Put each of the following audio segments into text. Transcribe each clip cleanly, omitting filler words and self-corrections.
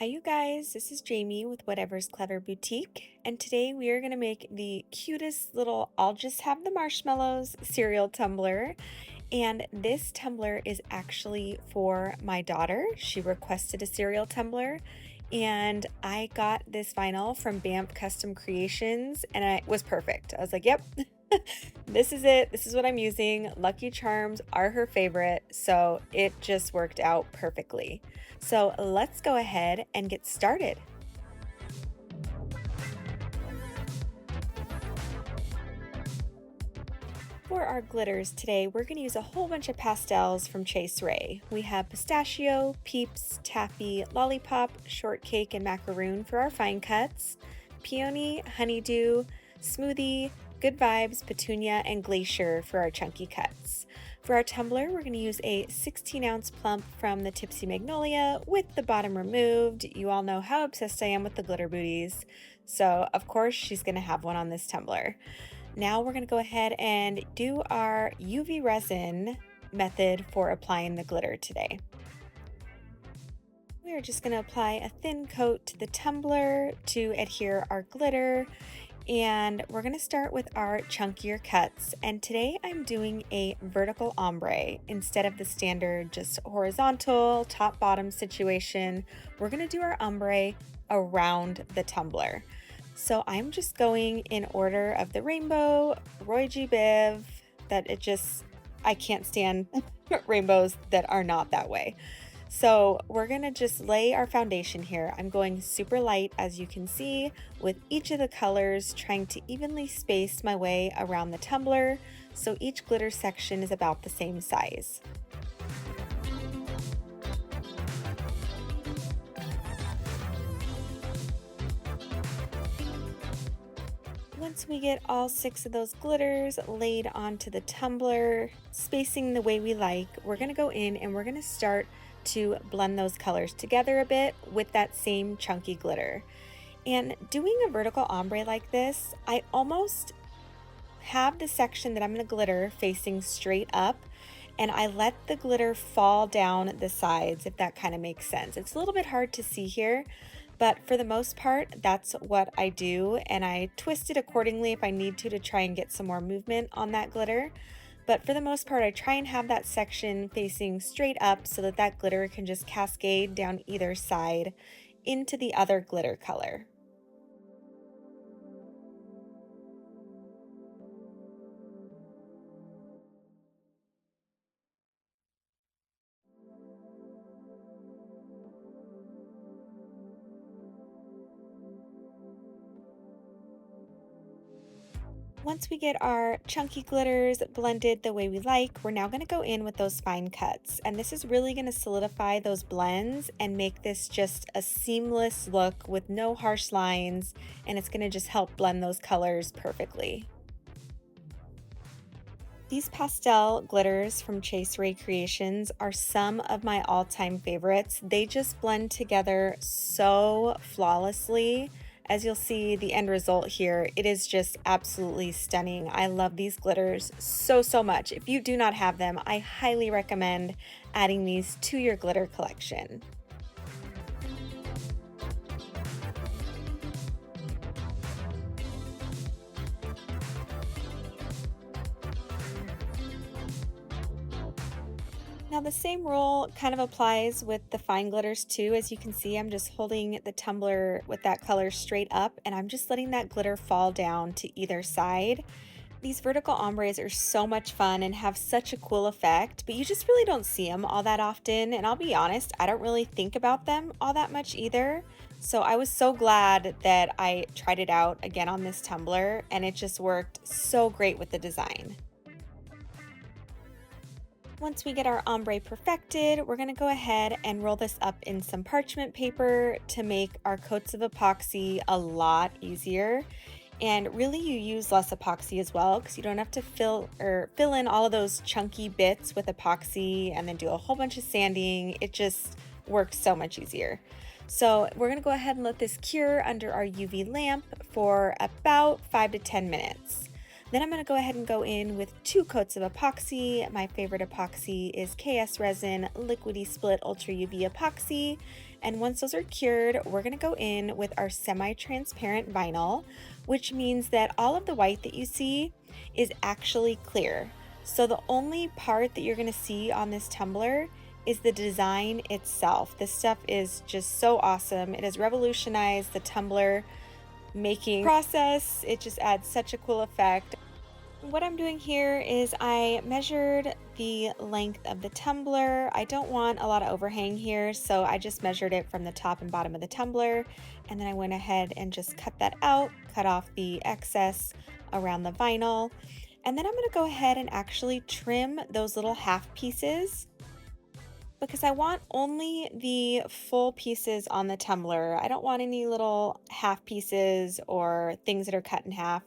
Hi, you guys. This is Jamie with Whatever's Clever Boutique, and today we are going to make the cutest little I'll just have the marshmallows cereal tumbler. And this tumbler is actually for my daughter. She requested a cereal tumbler, and I got this vinyl from Banff Custom Creations, and it was perfect. I was like, yep, this is it. This is what I'm using. Lucky Charms are her favorite, so it just worked out perfectly. So let's go ahead and get started. For our glitters today, we're going to use a whole bunch of pastels from Chase Ray. We have pistachio, peeps, taffy, lollipop, shortcake, and macaroon for our fine cuts, peony, honeydew, smoothie, good vibes, petunia, and glacier for our chunky cuts. For our tumbler, we're going to use a 16-ounce plump from the Tipsy Magnolia with the bottom removed. You all know how obsessed I am with the glitter booties, so of course she's going to have one on this tumbler. Now we're going to go ahead and do our UV resin method for applying the glitter today. We are just going to apply a thin coat to the tumbler to adhere our glitter, and we're going to start with our chunkier cuts. And today I'm doing a vertical ombre instead of the standard just horizontal top bottom situation. We're going to do our ombre around the tumbler. So I'm just going in order of the rainbow, Roy G. Biv, I can't stand rainbows that are not that way. So we're gonna just lay our foundation here. I'm going super light, as you can see, with each of the colors, trying to evenly space my way around the tumbler, so each glitter section is about the same size. Once we get all 6 of those glitters laid onto the tumbler, spacing the way we like, we're going to go in and we're going to start to blend those colors together a bit with that same chunky glitter. And doing a vertical ombre like this, I almost have the section that I'm going to glitter facing straight up, and I let the glitter fall down the sides, if that kind of makes sense. It's a little bit hard to see here, but for the most part, that's what I do, and I twist it accordingly if I need to try and get some more movement on that glitter. But for the most part, I try and have that section facing straight up so that that glitter can just cascade down either side into the other glitter color. Once we get our chunky glitters blended the way we like, we're now going to go in with those fine cuts. And this is really going to solidify those blends and make this just a seamless look with no harsh lines. And it's going to just help blend those colors perfectly. These pastel glitters from Chase Ray Creations are some of my all-time favorites. They just blend together so flawlessly. As you'll see the end result here, it is just absolutely stunning. I love these glitters so much. If you do not have them, I highly recommend adding these to your glitter collection. Now the same rule kind of applies with the fine glitters too. As you can see, I'm just holding the tumbler with that color straight up, and I'm just letting that glitter fall down to either side. These vertical ombres are so much fun and have such a cool effect, but you just really don't see them all that often. And I'll be honest, I don't really think about them all that much either. So I was so glad that I tried it out again on this tumbler, and it just worked so great with the design. Once we get our ombre perfected, we're going to go ahead and roll this up in some parchment paper to make our coats of epoxy a lot easier. And really you use less epoxy as well, because you don't have to fill in all of those chunky bits with epoxy and then do a whole bunch of sanding. It just works so much easier. So we're going to go ahead and let this cure under our UV lamp for about 5 to 10 minutes. Then I'm going to go ahead and go in with 2 coats of epoxy. My favorite epoxy is KSRESIN Liquidy Split Ultra UV Epoxy. And once those are cured, we're going to go in with our semi-transparent vinyl, which means that all of the white that you see is actually clear. So the only part that you're going to see on this tumbler is the design itself. This stuff is just so awesome. It has revolutionized the tumbler making process. It just adds such a cool effect. What I'm doing here is I measured the length of the tumbler. I don't want a lot of overhang here, so I just measured it from the top and bottom of the tumbler, and then I went ahead and just cut that out, cut off the excess around the vinyl, and then I'm going to go ahead and actually trim those little half pieces because I want only the full pieces on the tumbler. I don't want any little half pieces or things that are cut in half.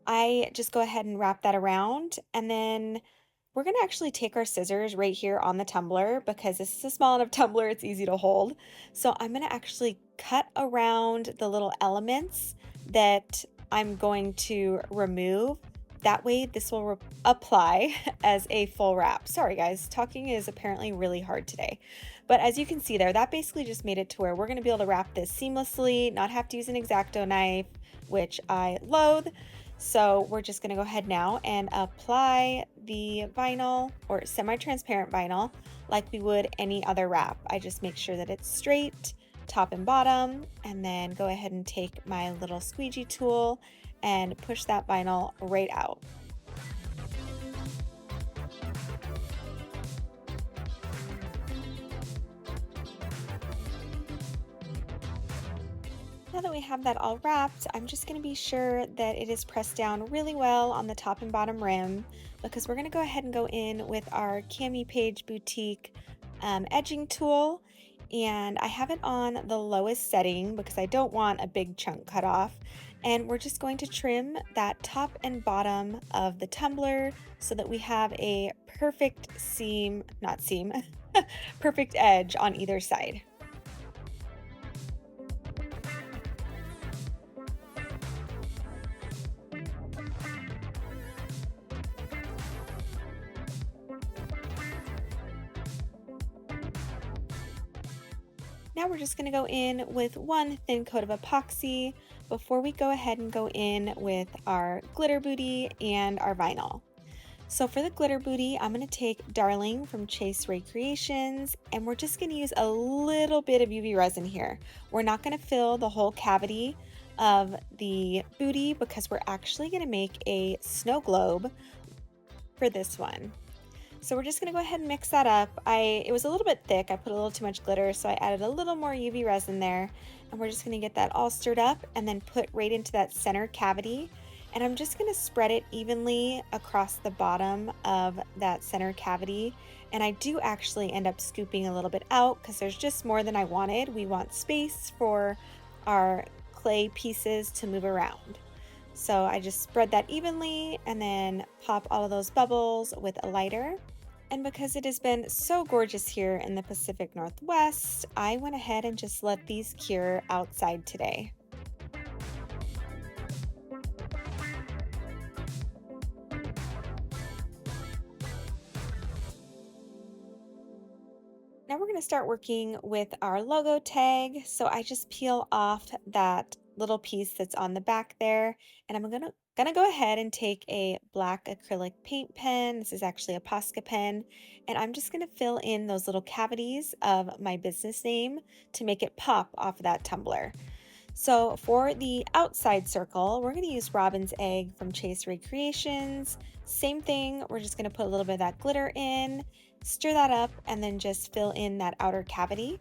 I just go ahead and wrap that around, and then we're gonna actually take our scissors right here on the tumbler because this is a small enough tumbler, it's easy to hold. So I'm gonna actually cut around the little elements that I'm going to remove. That way this will apply as a full wrap. Sorry guys, talking is apparently really hard today. But as you can see there, that basically just made it to where we're gonna be able to wrap this seamlessly, not have to use an X-Acto knife, which I loathe. So we're just going to go ahead now and apply the vinyl or semi-transparent vinyl like we would any other wrap. I just make sure that it's straight, top and bottom, and then go ahead and take my little squeegee tool and push that vinyl right out. Now that we have that all wrapped, I'm just going to be sure that it is pressed down really well on the top and bottom rim because we're going to go ahead and go in with our Cami Page Boutique edging tool. And I have it on the lowest setting because I don't want a big chunk cut off. And we're just going to trim that top and bottom of the tumbler so that we have a perfect seam, not seam, perfect edge on either side. Now we're just going to go in with 1 thin coat of epoxy before we go ahead and go in with our glitter booty and our vinyl. So for the glitter booty, I'm going to take Darling from Chase Recreations, and we're just going to use a little bit of UV resin here. We're not going to fill the whole cavity of the booty because we're actually going to make a snow globe for this one. So we're just going to go ahead and mix that up. It was a little bit thick. I put a little too much glitter, so I added a little more UV resin there. And we're just going to get that all stirred up and then put right into that center cavity. And I'm just going to spread it evenly across the bottom of that center cavity. And I do actually end up scooping a little bit out because there's just more than I wanted. We want space for our clay pieces to move around. So I just spread that evenly and then pop all of those bubbles with a lighter. And because it has been so gorgeous here in the Pacific Northwest, I went ahead and just let these cure outside today. Now we're going to start working with our logo tag. So I just peel off that little piece that's on the back there, and I'm gonna go ahead and take a black acrylic paint pen. This is actually a Posca pen, and I'm just gonna fill in those little cavities of my business name to make it pop off of that tumbler. So for the outside circle, we're gonna use Robin's Egg from Chase Recreations. Same thing, we're just gonna put a little bit of that glitter in, stir that up, and then just fill in that outer cavity.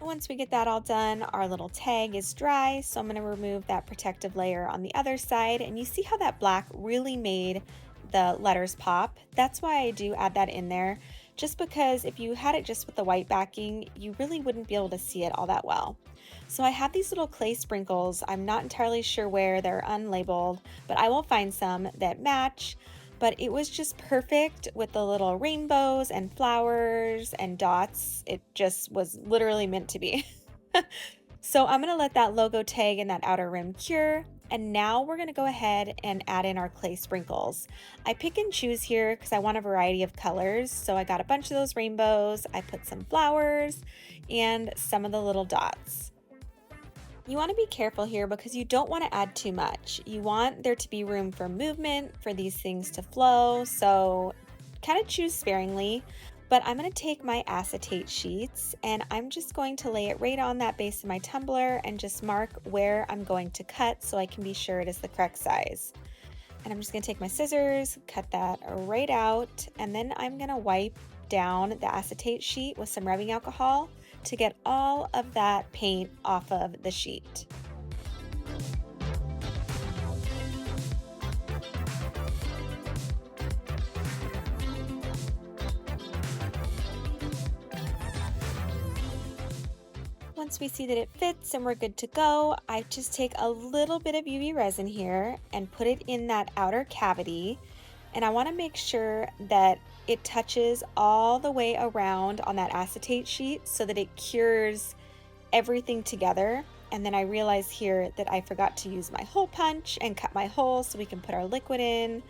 Once we get that all done, our little tag is dry, so I'm going to remove that protective layer on the other side, and you see how that black really made the letters pop. That's why I do add that in there, just because if you had it just with the white backing, you really wouldn't be able to see it all that well. So I have these little clay sprinkles. I'm not entirely sure where, they're unlabeled, but I will find some that match. but it was just perfect with the little rainbows and flowers and dots. It just was literally meant to be. So I'm gonna let that logo tag and that outer rim cure. And now we're gonna go ahead and add in our clay sprinkles. I pick and choose here because I want a variety of colors. So I got a bunch of those rainbows. I put some flowers and some of the little dots. You want to be careful here because you don't want to add too much. You want there to be room for movement, for these things to flow, so kind of choose sparingly. But I'm going to take my acetate sheets and I'm just going to lay it right on that base of my tumbler and just mark where I'm going to cut so I can be sure it is the correct size. And I'm just going to take my scissors, cut that right out, and then I'm going to wipe down the acetate sheet with some rubbing alcohol to get all of that paint off of the sheet. Once we see that it fits and we're good to go, I just take a little bit of UV resin here and put it in that outer cavity. And I want to make sure that it touches all the way around on that acetate sheet so that it cures everything together. And then I realize here that I forgot to use my hole punch and cut my hole so we can put our liquid in.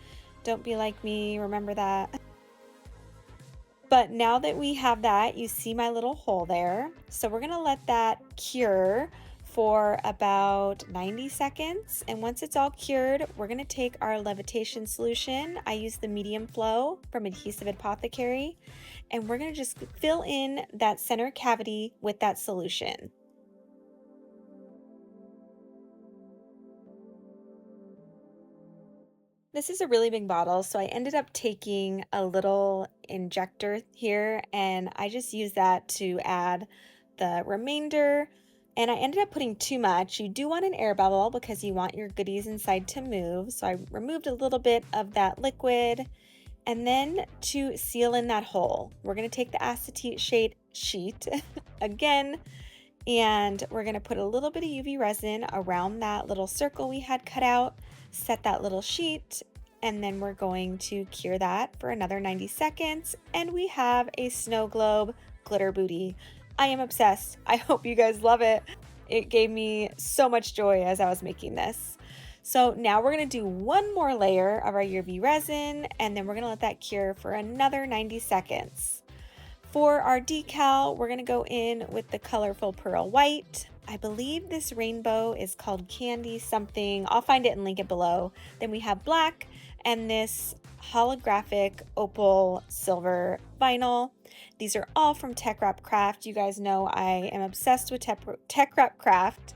Don't be like me, remember that. But now that we have that, you see my little hole there. So we're gonna let that cure for about 90 seconds. And once it's all cured, we're gonna take our levitation solution. I use the medium flow from Adhesive Apothecary, and we're gonna just fill in that center cavity with that solution. This is a really big bottle, so I ended up taking a little injector here and I just used that to add the remainder. And I ended up putting too much. You do want an air bubble because you want your goodies inside to move. So I removed a little bit of that liquid. And then to seal in that hole, we're going to take the acetate shade sheet again, and we're going to put a little bit of UV resin around that little circle we had cut out, set that little sheet, and then we're going to cure that for another 90 seconds. And we have a snow globe glitter booty. I am obsessed. I hope you guys love it. It gave me so much joy as I was making this. So now we're going to do one more layer of our UV resin, and then we're going to let that cure for another 90 seconds. For our decal, we're going to go in with the colorful pearl white. I believe this rainbow is called Candy something. I'll find it and link it below. Then we have black and this holographic opal silver vinyl. These are all from Tech Wrap Craft. You guys know I am obsessed with Tech Wrap Craft.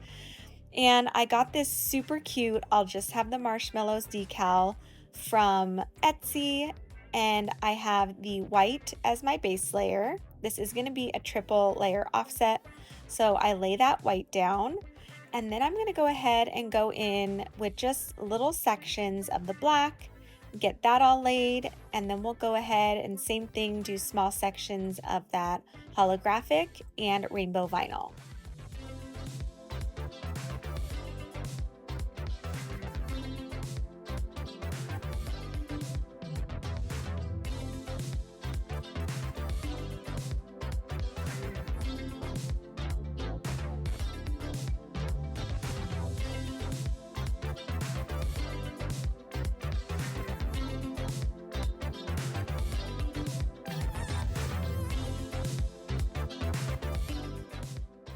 And I got this super cute I'll just have the marshmallows decal from Etsy. And I have the white as my base layer. This is going to be a triple layer offset. So I lay that white down. And then I'm going to go ahead and go in with just little sections of the black, get that all laid, and then we'll go ahead and same thing, do small sections of that holographic and rainbow vinyl.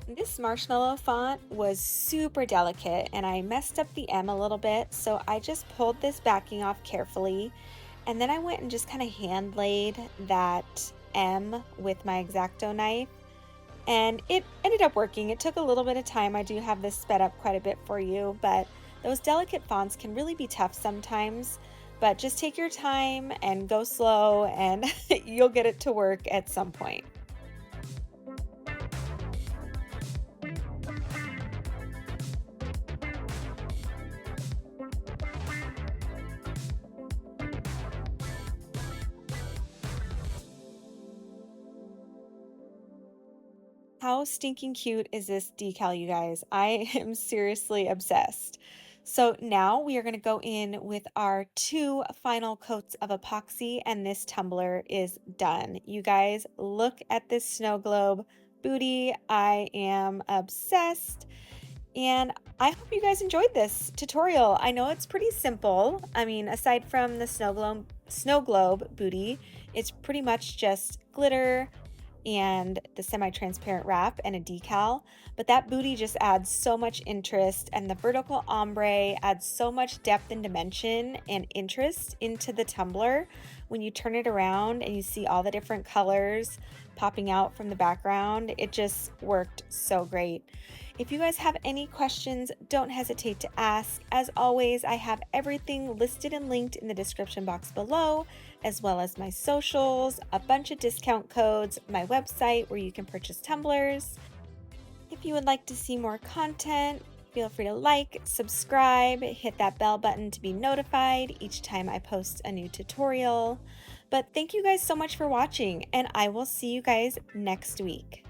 This marshmallow font was super delicate and I messed up the M a little bit, so I just pulled this backing off carefully, and then I went and just kind of hand laid that M with my X-Acto knife, and it ended up working. It took a little bit of time. I do have this sped up quite a bit for you, but those delicate fonts can really be tough sometimes, but just take your time and go slow and you'll get it to work at some point. How stinking cute is this decal, you guys? I am seriously obsessed. So now we are going to go in with our two final coats of epoxy, and this tumbler is done. You guys, look at this snow globe booty. I am obsessed. And I hope you guys enjoyed this tutorial. I know it's pretty simple. I mean, aside from the snow globe booty, it's pretty much just glitter and the semi-transparent wrap and a decal, but that booty just adds so much interest, and the vertical ombre adds so much depth and dimension and interest into the tumbler when you turn it around and you see all the different colors popping out from the background. It just worked so great. If you guys have any questions, don't hesitate to ask. As always, I have everything listed and linked in the description box below, as well as my socials, a bunch of discount codes, my website where you can purchase tumblers. If you would like to see more content, feel free to like, subscribe, hit that bell button to be notified each time I post a new tutorial. But thank you guys so much for watching, and I will see you guys next week.